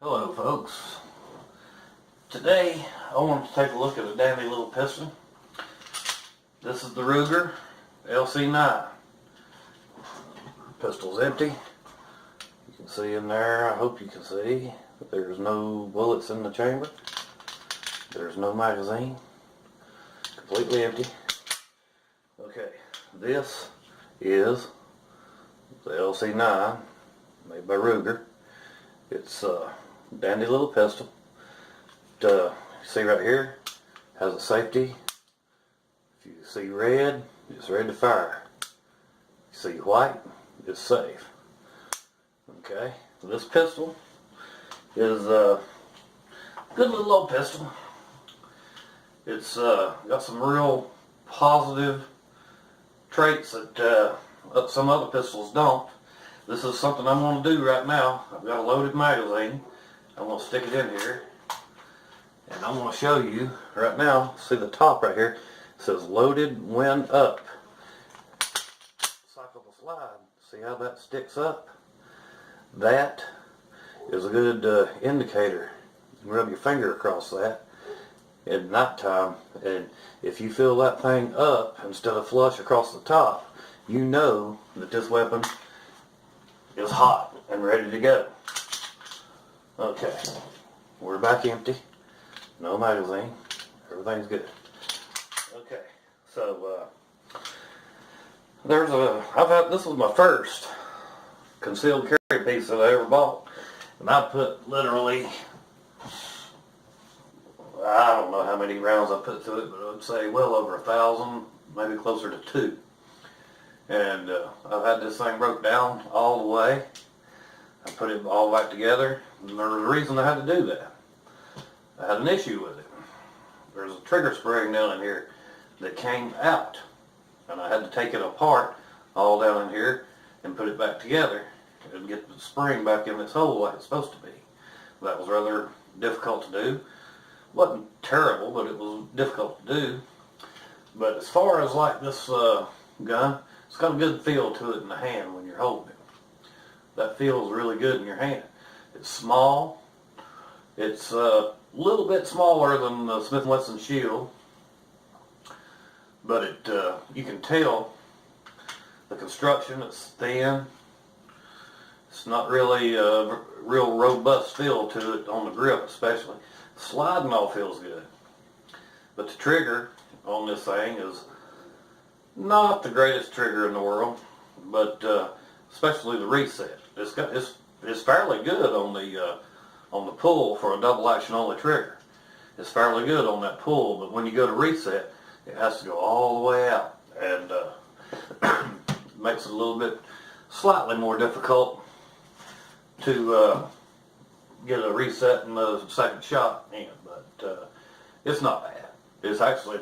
Hello folks. Today I want to take a look at a dandy little pistol. This is the Ruger LC9. Pistol's empty. You can see in there, I hope you can see, that there's no bullets in the chamber. There's no magazine. Completely empty. Okay, this is the LC9 made by Ruger. It's a dandy little pistol. You see right here, has a safety. If you see red, it's ready to fire. You see white, it's safe. Okay, this pistol is a good little old pistol. It's got some real positive traits that some other pistols don't. This is something I'm going to do right now. I've got a loaded magazine. I'm going to stick it in here. And I'm going to show you right now. See the top right here? It says loaded when up. Cycle the slide. See how that sticks up? That is a good indicator. You can rub your finger across that at night time. And if you fill that thing up instead of flush across the top, you know that this weapon is hot and ready to go. Okay, we're back empty. No magazine. Everything's good. Okay, so this was my first concealed carry piece that I ever bought, and I put literally, I don't know how many rounds I put to it, but I would say well over 1,000, maybe closer to 2. And I've had this thing broke down all the way. I put it all back together, and there was a reason I had to do that. I had an issue with it. There's a trigger spring down in here that came out, and I had to take it apart all down in here and put it back together and get the spring back in this hole like it's supposed to be. That was rather difficult to do. Wasn't terrible, but it was difficult to do. But as far as like this gun, it's got a good feel to it in the hand when you're holding it. That feels really good in your hand. It's small. It's a little bit smaller than the Smith & Wesson Shield, but you can tell the construction. It's thin. It's not really a real robust feel to it on the grip, especially. Sliding all feels good, but the trigger on this thing is not the greatest trigger in the world, but especially the reset. It's fairly good on the pull for a double action only trigger. It's fairly good on that pull, but when you go to reset, it has to go all the way out, and makes it a little bit slightly more difficult to get a reset in the second shot in, but it's not bad. It's actually,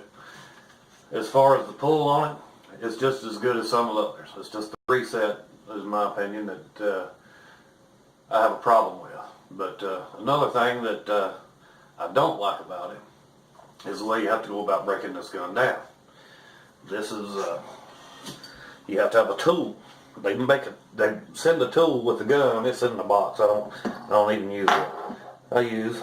as far as the pull on it, it's just as good as some of the others. It's just the reset, is my opinion, that I have a problem with. But another thing that I don't like about it is the way you have to go about breaking this gun down. This is, you have to have a tool. They send a tool with the gun. It's in the box. I don't even use it. I use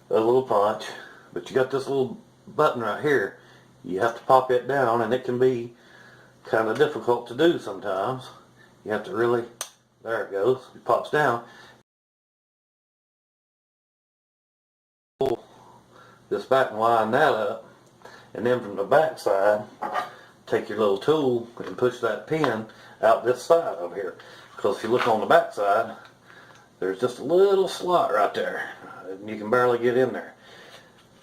a little punch, but you got this little button right here. You have to pop it down, and it can be kind of difficult to do sometimes. You have to really, there it goes, it pops down. Pull this back and line that up, and then from the back side, take your little tool and push that pin out this side over here. Because if you look on the back side, there's just a little slot right there, and you can barely get in there.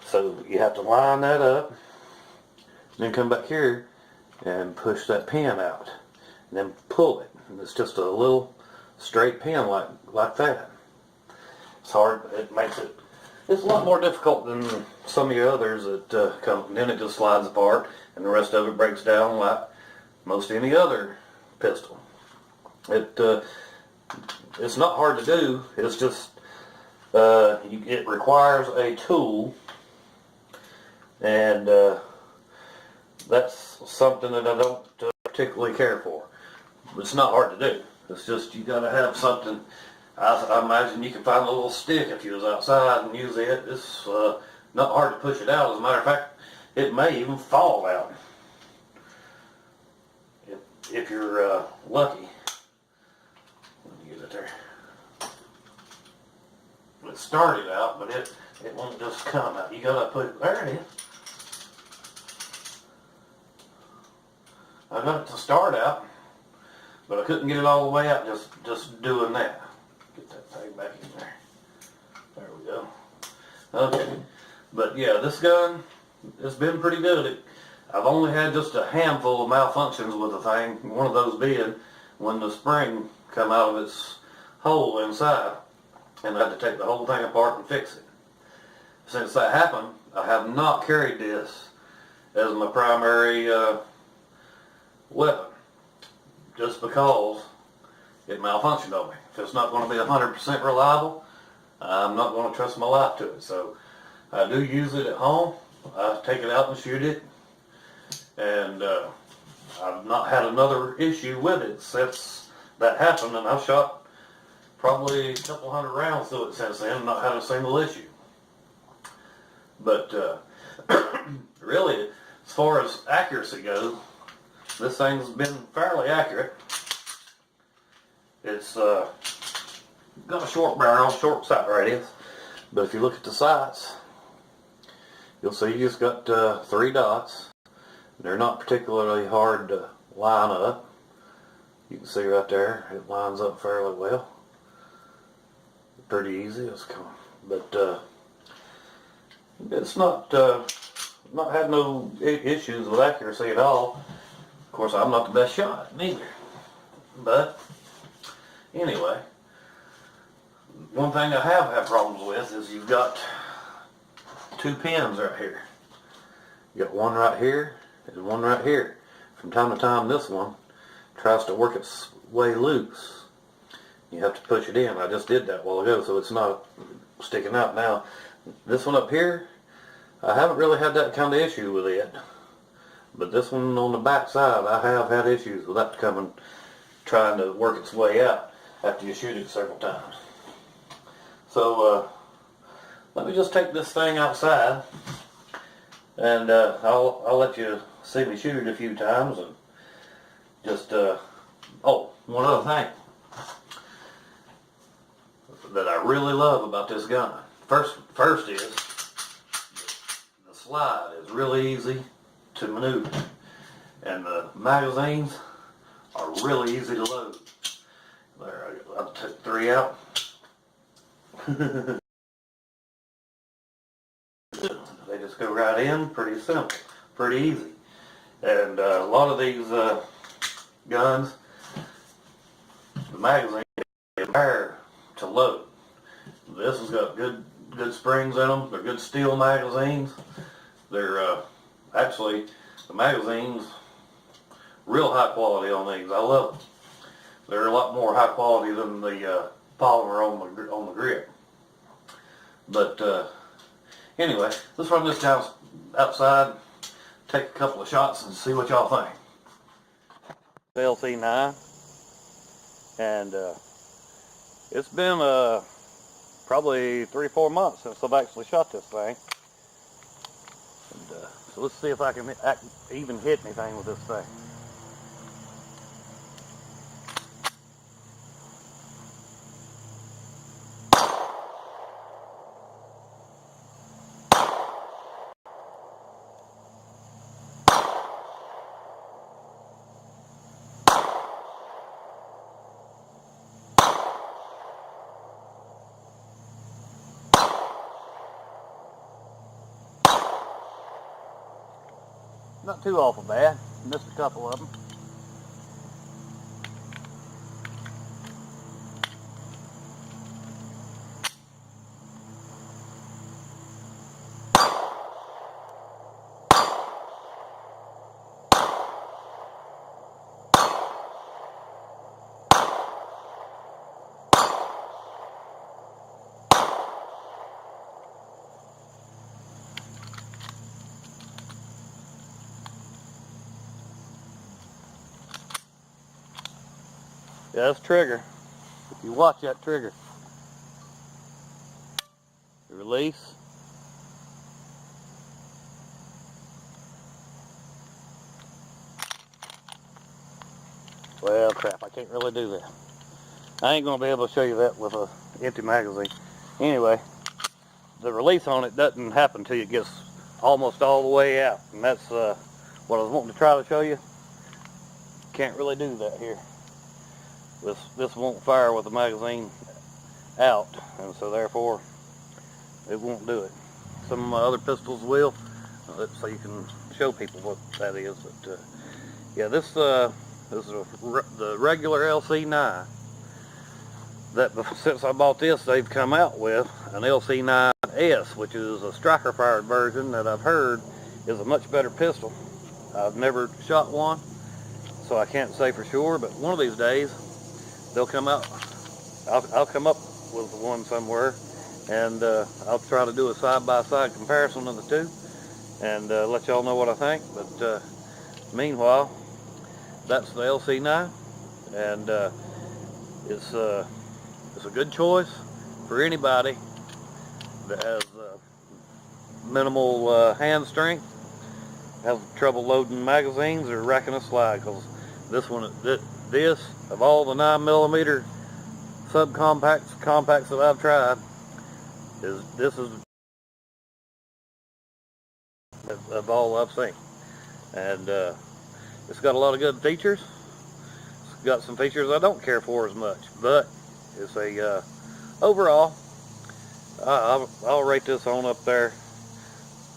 So you have to line that up, then come back here and push that pin out, and then pull it. And it's just a little straight pin like that. It's hard. It's a lot more difficult than some of the others that come. And then it just slides apart, and the rest of it breaks down like most any other pistol. It's not hard to do. It's just it requires a tool, and that's something that I don't particularly care for. It's not hard to do. It's just you got to have something I imagine you can find a little stick if you was outside and use it. It's not hard to push it out. As a matter of fact, it may even fall out if you're lucky. Let me get it there. It started out, but it won't just come out. You gotta put it, there it is. I got it to start out, but I couldn't get it all the way out just doing that. Get that thing back in there. There we go. Okay. But yeah, this gun, it's been pretty good. I've only had just a handful of malfunctions with the thing. One of those being when the spring come out of its hole inside, and I had to take the whole thing apart and fix it. Since that happened, I have not carried this as my primary weapon, just because it malfunctioned on me. If it's not going to be 100% reliable, I'm not going to trust my life to it. So I do use it at home. I take it out and shoot it, and I've not had another issue with it since that happened, and I've shot probably a couple hundred rounds through it since then and not had a single issue. But really, as far as accuracy goes, this thing's been fairly accurate. It's got a short barrel, short sight radius, but if you look at the sights, you'll see you just got 3 dots. They're not particularly hard to line up. You can see right there, it lines up fairly well. Pretty easy. But it's not had no issues with accuracy at all. Of course, I'm not the best shot neither. But anyway, one thing I have had problems with is you've got 2 pins right here. You got one right here and one right here. From time to time, this one tries to work its way loose. You have to push it in. I just did that a while ago, so it's not sticking out now. This one up here, I haven't really had that kind of issue with it. But this one on the back side, I have had issues with that trying to work its way out after you shoot it several times. So let me just take this thing outside, and I'll let you see me shoot it a few times, and just oh, one other thing that I really love about this gun. First is the slide is really easy to maneuver, and the magazines are really easy to load. There, I took 3 out. They just go right in, pretty simple, pretty easy. And a lot of these guns, the magazine is hard to load. This has got good springs in them. They're good steel magazines. They're actually, the magazines, real high quality on these. I love them. They're a lot more high quality than the polymer on the grip. But anyway, let's run this down outside, take a couple of shots, and see what y'all think. LC9, and it's been probably 3 or 4 months since I've actually shot this thing. And, so let's see if I can even hit anything with this thing. Not too awful bad. Missed a couple of them. Yeah, that's trigger. If you watch that trigger. release. Well, crap, I can't really do that. I ain't gonna be able to show you that with a empty magazine. Anyway, the release on it doesn't happen until it gets almost all the way out, and that's what I was wanting to try to show you. Can't really do that here. This won't fire with the magazine out, and so therefore it won't do it. Some of my other pistols will, so you can show people what that is. But yeah, this is the regular LC9. That since I bought this, they've come out with an LC9S, which is a striker-fired version that I've heard is a much better pistol. I've never shot one, so I can't say for sure. But one of these days, they'll come out. I'll come up with one somewhere, and I'll try to do a side-by-side comparison of the two, and let y'all know what I think. But meanwhile, that's the LC9, and it's a good choice for anybody that has minimal hand strength, has trouble loading magazines or racking a slide, because this one, this of all the 9mm compacts that I've tried, this is of all I've seen, and it's got a lot of good features. It's got some features I don't care for as much, but it's a overall, I'll rate this on up there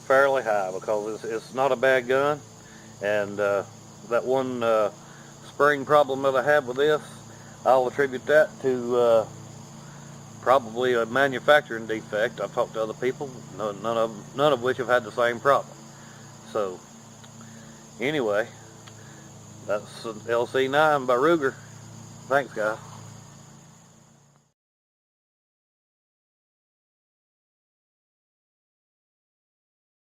fairly high, because it's not a bad gun. And that one spring problem that I had with this, I'll attribute that to probably a manufacturing defect. I've talked to other people, none of which have had the same problem. So anyway, that's an LC9 by Ruger. Thanks, guys.